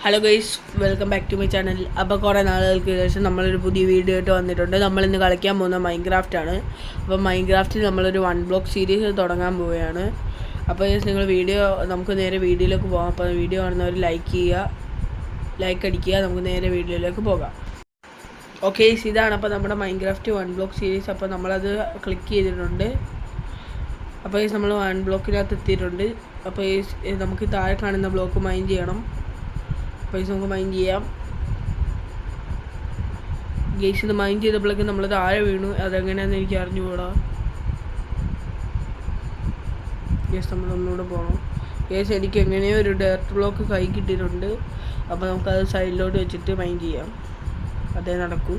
Hello guys, welcome back to my channel. അപ്പോൾ കുറേ നാളുകൾക്ക് ശേഷം നമ്മളൊരു പുതിയ വീഡിയോ ആയിട്ട് വന്നിട്ടുണ്ട്. നമ്മളിന്ന് കളിക്കാൻ പോകുന്ന മൈൻക്രാഫ്റ്റാണ്. അപ്പോൾ മൈൻക്രാഫ്റ്റിൽ നമ്മളൊരു 1 ബ്ലോക്ക് സീരീസ് തുടങ്ങാൻ പോവുകയാണ്. അപ്പോൾ നിങ്ങൾ നമുക്ക് നേരെ വീഡിയോയിലേക്ക് പോകാം. അപ്പോൾ വീഡിയോ കാണുന്നവർ ലൈക്ക് അടിക്കുക. നമുക്ക് നേരെ വീഡിയോയിലേക്ക് പോകാം. ഓക്കെ, ഇതാണ് അപ്പോൾ നമ്മുടെ മൈൻക്രാഫ്റ്റ് 1 ബ്ലോക്ക് സീരീസ്. അപ്പോൾ നമ്മളത് ക്ലിക്ക് ചെയ്തിട്ടുണ്ട്. അപ്പോൾ നമ്മൾ 1 ബ്ലോക്കിനകത്ത് എത്തിയിട്ടുണ്ട്. അപ്പോൾ നമുക്ക് താഴെ കാണുന്ന ബ്ലോക്ക് മൈൻ ചെയ്യണം. പൈസ നമുക്ക് മൈൻഡ് ചെയ്യാം. ഗേസ് ഇത് മൈൻഡ് ചെയ്തപ്പോഴേക്കും നമ്മൾ താഴെ വീണു. അതെങ്ങനെയാണെന്ന് എനിക്ക് അറിഞ്ഞുകൂടാ. ഗേസ് നമ്മൾ ഒന്നുകൂടെ പോകണം. ഗേസ് എനിക്ക് എങ്ങനെയോ ഒരു ഡയറക്റ്റ് ബ്ലോക്ക് കൈ കിട്ടിയിട്ടുണ്ട്. അപ്പോൾ നമുക്കത് സൈഡിലോട്ട് വെച്ചിട്ട് മൈൻഡ് ചെയ്യാം. അതേ നടക്കൂ.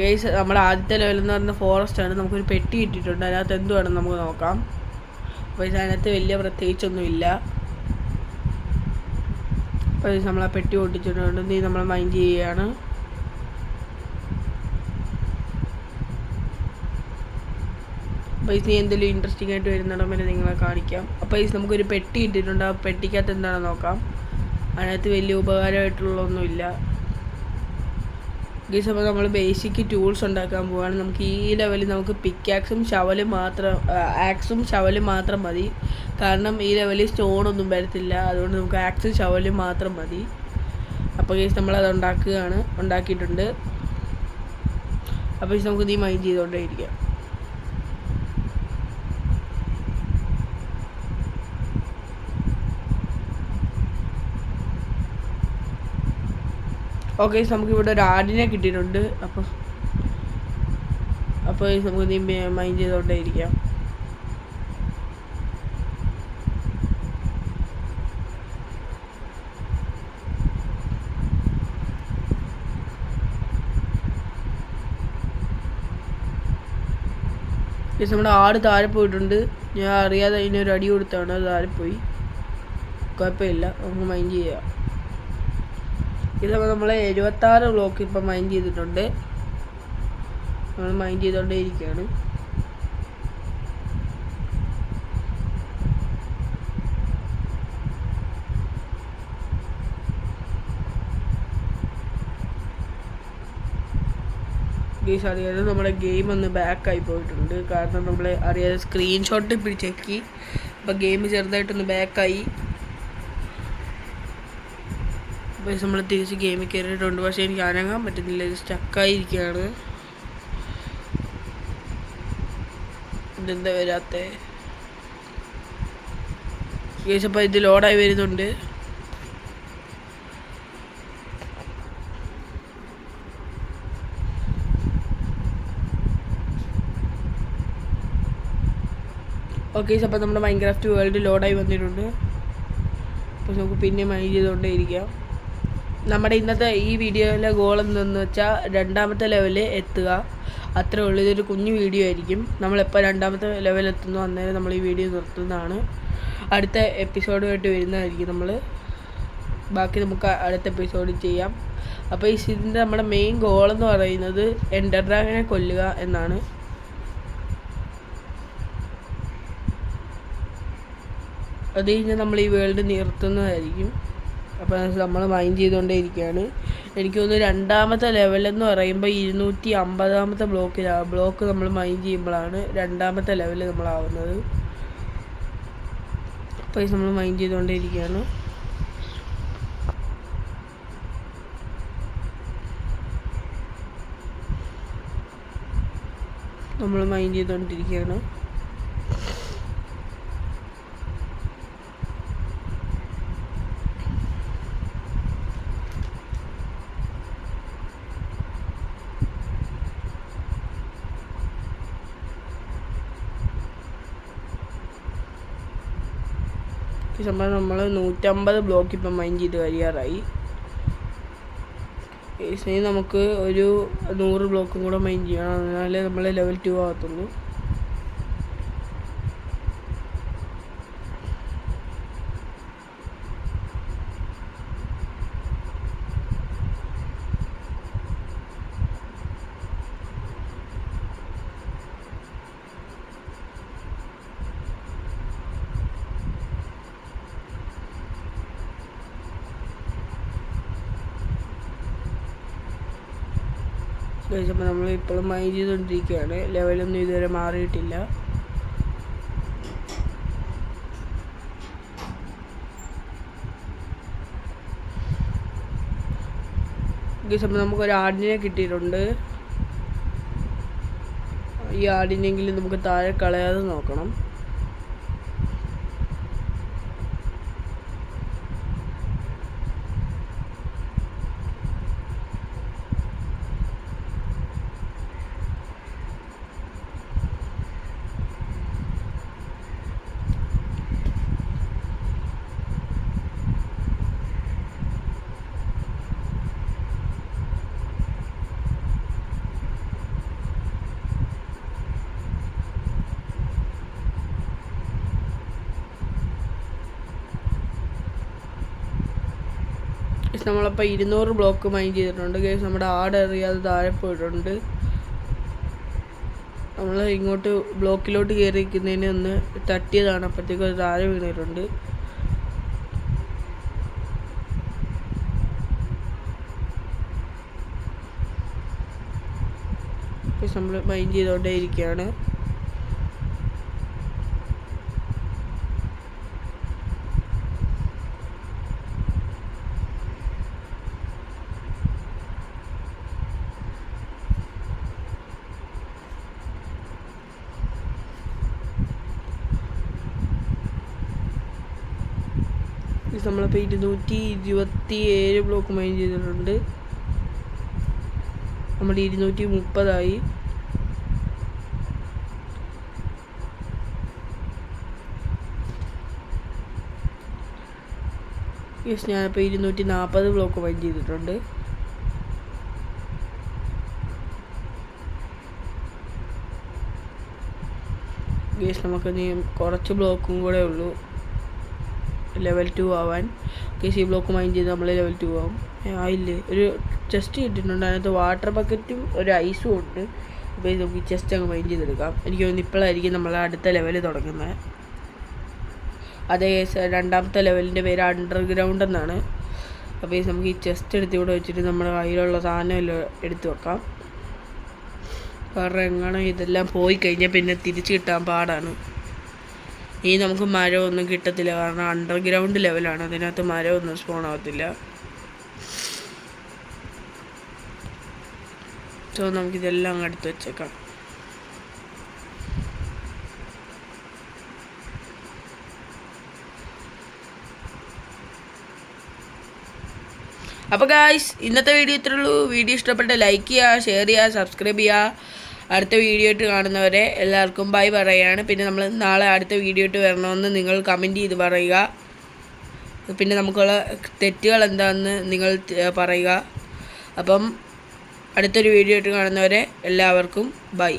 ഗേസ് നമ്മുടെ ആദ്യത്തെ ലെവലെന്ന് പറയുന്ന ഫോറസ്റ്റാണ്. നമുക്കൊരു പെട്ടി കിട്ടിയിട്ടുണ്ട്. അതിനകത്ത് എന്തുവാണെന്ന് നമുക്ക് നോക്കാം. അപ്പോൾ അതിനകത്ത് വലിയ പ്രത്യേകിച്ചൊന്നുമില്ല. അപ്പോൾ നമ്മൾ ആ പെട്ടി പൊട്ടിച്ചിട്ടുണ്ട്. നീ നമ്മൾ മൈൻഡ് ചെയ്യുകയാണ്. അപ്പോൾ നീ എന്തെങ്കിലും ഇൻട്രസ്റ്റിംഗ് ആയിട്ട് വരുന്നിടം വരെ നിങ്ങളെ കാണിക്കാം. അപ്പോൾ നമുക്കൊരു പെട്ടി ഇട്ടിട്ടുണ്ട്. ആ പെട്ടിക്കകത്ത് എന്താണെന്ന് നോക്കാം. അതിനകത്ത് വലിയ ഉപകാരമായിട്ടുള്ളതൊന്നുമില്ല. ഗൈസ് അപ്പോൾ നമ്മൾ ബേസിക് ടൂൾസ് ഉണ്ടാക്കാൻ പോവുകയാണ്. നമുക്ക് ഈ ലെവലിൽ നമുക്ക് ആക്സും ഷവലും മാത്രം മതി. കാരണം ഈ ലെവലിൽ സ്റ്റോണൊന്നും വരത്തില്ല. അതുകൊണ്ട് നമുക്ക് ആക്സും ഷവലും മാത്രം മതി. അപ്പോൾ ഗൈസ് നമ്മളത് ഉണ്ടാക്കിയിട്ടുണ്ട്. അപ്പോൾ നമുക്ക് നീ മൈൻഡ് ചെയ്തുകൊണ്ടേ ഇരിക്കാം. ഓക്കെ, നമുക്കിവിടെ ഒരു ആടിനെ കിട്ടിയിട്ടുണ്ട്. അപ്പോൾ നമുക്ക് നീ മൈൻഡ് ചെയ്തുകൊണ്ടേ ഇരിക്കാം. നമ്മുടെ ആട് താഴെ പോയിട്ടുണ്ട്. ഞാൻ അറിയാതെ അതിനൊരു അടി കൊടുത്താണ്. അത് താഴെ പോയി. കുഴപ്പമില്ല, നമുക്ക് മൈൻഡ് ചെയ്യാം. ഇതപ്പോൾ നമ്മൾ 76 ബ്ലോക്ക് ഇപ്പം മൈൻഡ് ചെയ്തിട്ടുണ്ട്. നമ്മൾ മൈൻഡ് ചെയ്തുകൊണ്ടേ ഇരിക്കുകയാണ്. ഗെയിംസ് അറിയാതെ നമ്മുടെ ഗെയിം ഒന്ന് ബാക്കായി പോയിട്ടുണ്ട്. കാരണം നമ്മൾ അറിയാതെ സ്ക്രീൻഷോട്ട് പിടിച്ചേക്കി. അപ്പോൾ ഗെയിം ചെറുതായിട്ടൊന്ന് ബാക്കായി. അപ്പോൾ നമ്മൾ തിരിച്ച് ഗെയിമിൽ കയറിയിട്ടുണ്ട്. പക്ഷേ എനിക്ക് അനങ്ങാൻ പറ്റുന്നില്ല. ഇത് സ്റ്റക്കായിരിക്കുകയാണ്. ഇതെന്താ വരാത്തേ? ഗെയിംസ് അപ്പോൾ ഇത് ലോഡായി വരുന്നുണ്ട്. ഓക്കെ, അപ്പോൾ നമ്മുടെ മൈൻക്രാഫ്റ്റ് വേൾഡ് ലോഡായി വന്നിട്ടുണ്ട്. അപ്പോൾ നമുക്ക് പിന്നെ മൈൻഡ് ചെയ്തുകൊണ്ടേ ഇരിക്കാം. നമ്മുടെ ഇന്നത്തെ ഈ വീഡിയോയിലെ ഗോൾ എന്തെന്ന് വെച്ചാൽ 2ാമത്തെ ലെവലിൽ എത്തുക. അത്രേ ഉള്ളൂ. ഇതൊരു കുഞ്ഞു വീഡിയോ ആയിരിക്കും. നമ്മളെപ്പോൾ 2ാമത്തെ ലെവലെത്തുന്നു അന്നേരം നമ്മൾ ഈ വീഡിയോ നിർത്തുന്നതാണ്. അടുത്ത എപ്പിസോഡുമായിട്ട് വരുന്നതായിരിക്കും നമ്മൾ. ബാക്കി നമുക്ക് അടുത്ത എപ്പിസോഡിൽ ചെയ്യാം. അപ്പോൾ ഇതിൻ്റെ നമ്മുടെ മെയിൻ ഗോളെന്ന് പറയുന്നത് എൻഡർ ഡ്രാഗനെ കൊല്ലുക എന്നാണ്. അത് കഴിഞ്ഞാൽ നമ്മൾ ഈ വേൾഡ് നിർത്തുന്നതായിരിക്കും. അപ്പോൾ നമ്മൾ മൈൻഡ് ചെയ്തുകൊണ്ടേ ഇരിക്കുകയാണ്. എനിക്ക് തോന്നുന്നു 2ാമത്തെ ലെവലെന്ന് പറയുമ്പോൾ 250ാമത്തെ ബ്ലോക്ക് നമ്മൾ മൈൻഡ് ചെയ്യുമ്പോഴാണ് 2ാമത്തെ ലെവൽ നമ്മളാവുന്നത്. അപ്പോൾ നമ്മൾ മൈൻഡ് ചെയ്തുകൊണ്ടേ ഇരിക്കുകയാണ്. നമ്മൾ മൈൻഡ് ചെയ്തുകൊണ്ടിരിക്കുകയാണ്. ഈ സംഭവം നമ്മൾ 150 ബ്ലോക്ക് ഇപ്പം മൈൻഡ് ചെയ്ത് കഴിയാറായി. ഇനി നമുക്ക് ഒരു 100 ബ്ലോക്കും കൂടെ മൈൻഡ് ചെയ്യണം. എന്നാലേ നമ്മൾ ലെവൽ 2 ആകത്തുള്ളൂ. ഗൈസ്. അപ്പോൾ നമ്മൾ ഇപ്പോഴും മൈൻഡ് ചെയ്തുകൊണ്ടിരിക്കുകയാണ്. ലെവലൊന്നും ഇതുവരെ മാറിയിട്ടില്ല. ഗൈസ്, അപ്പോൾ നമുക്കൊരു ആടിനെ കിട്ടിയിട്ടുണ്ട്. ഈ ആടിനെങ്കിലും നമുക്ക് താഴെ കളയാതെ നോക്കണം. നമ്മളപ്പോൾ 200 ബ്ലോക്ക് മൈൻഡ് ചെയ്തിട്ടുണ്ട് ഗൈസ്. നമ്മുടെ ആട് അറിയാതെ താഴെ പോയിട്ടുണ്ട്. നമ്മൾ ഇങ്ങോട്ട് ബ്ലോക്കിലോട്ട് കയറിയിരിക്കുന്നതിന് ഒന്ന് തട്ടിയതാണ്, അപ്പോഴത്തേക്കും അത് താഴെ വീണിട്ടുണ്ട്. നമ്മൾ മൈൻഡ് ചെയ്തുകൊണ്ടേ ഇരിക്കുകയാണ്. നമ്മളിപ്പോൾ 227 ബ്ലോക്ക് മൈൻഡ് ചെയ്തിട്ടുണ്ട്. നമ്മൾ 230 യെസ്, ഞാനിപ്പോൾ 240 ബ്ലോക്ക് മൈൻഡ് ചെയ്തിട്ടുണ്ട്. യെസ്, നമുക്ക് ഇനി കുറച്ച് ബ്ലോക്കും കൂടെ ഉള്ളൂ ലെവൽ 2 ആവാൻ. ഈ ബ്ലോക്ക് മൈൻഡ് ചെയ്ത് നമ്മൾ ലെവൽ 2 ആവും. ആയില്ലേ, ഒരു ചെസ്റ്റ് കിട്ടിയിട്ടുണ്ട്. അതിനകത്ത് വാട്ടർ ബക്കറ്റും ഒരു ഐസും ഉണ്ട്. അപ്പോൾ നമുക്ക് ഈ ചെസ്റ്റ് അങ്ങ് മൈൻഡ് ചെയ്തെടുക്കാം. എനിക്ക് തോന്നുന്നു ഇപ്പോഴായിരിക്കും നമ്മൾ അടുത്ത ലെവൽ തുടങ്ങുന്നത്. അതേ രണ്ടാമത്തെ ലെവലിൻ്റെ പേര് അണ്ടർഗ്രൗണ്ട് എന്നാണ്. അപ്പോൾ നമുക്ക് ഈ ചെസ്റ്റ് എടുത്ത് ഇവിടെ വെച്ചിട്ട് നമ്മുടെ കയ്യിലുള്ള സാധനം എല്ലാം എടുത്ത് വെക്കാം. കാരണം എങ്ങനെ ഇതെല്ലാം പോയി കഴിഞ്ഞാൽ പിന്നെ തിരിച്ച് കിട്ടാൻ പാടാണ്. ഈ നമുക്ക് മരമൊന്നും കിട്ടത്തില്ല, കാരണം അണ്ടർഗ്രൗണ്ട് ലെവലാണ്. അതിനകത്ത് മരമൊന്നും സ്പോൺ ആവത്തില്ല. സോ നമുക്കിതെല്ലാം അങ്ങ് എടുത്ത് വെച്ചേക്കാം. അപ്പോൾ ഗായ്സ്, ഇന്നത്തെ വീഡിയോ ഇത്രേ ഉള്ളൂ. വീഡിയോ ഇഷ്ടപ്പെട്ട ലൈക്ക് ചെയ്യുക, ഷെയർ ചെയ്യുക, സബ്സ്ക്രൈബ് ചെയ്യുക. അടുത്ത വീഡിയോ ഇട്ട് കാണുന്നവരെ എല്ലാവർക്കും ബൈ പറയുകയാണ്. പിന്നെ നമ്മൾ നാളെ അടുത്ത വീഡിയോ ഇട്ട് വരണമെന്ന് നിങ്ങൾ കമൻറ്റ് ചെയ്ത് പറയുക. പിന്നെ നമുക്കുള്ള തെറ്റുകൾ എന്താണെന്ന് നിങ്ങൾ പറയുക. അപ്പം അടുത്തൊരു വീഡിയോ ഇട്ട് കാണുന്നവരെ എല്ലാവർക്കും ബൈ.